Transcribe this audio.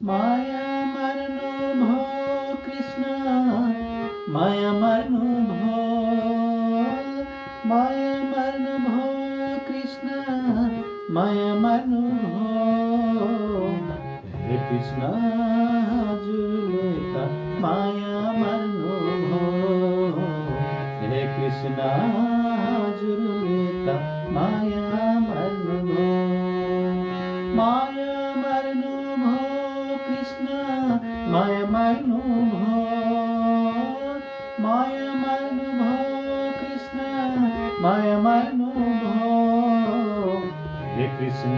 माया मर्नु भो कृष्ण माया मर्नु भो माया मर्नु भो कृष्ण माया मर्नु भो हे कृष्ण हजुरले त माया मर्नु भो हे कृष्ण हजुरले त माया मर्नु भो माया मर्नु भो कृष्ण माया मर्नु भो माया मर्नु भो कृष्ण माया मर्नु भो हे कृष्ण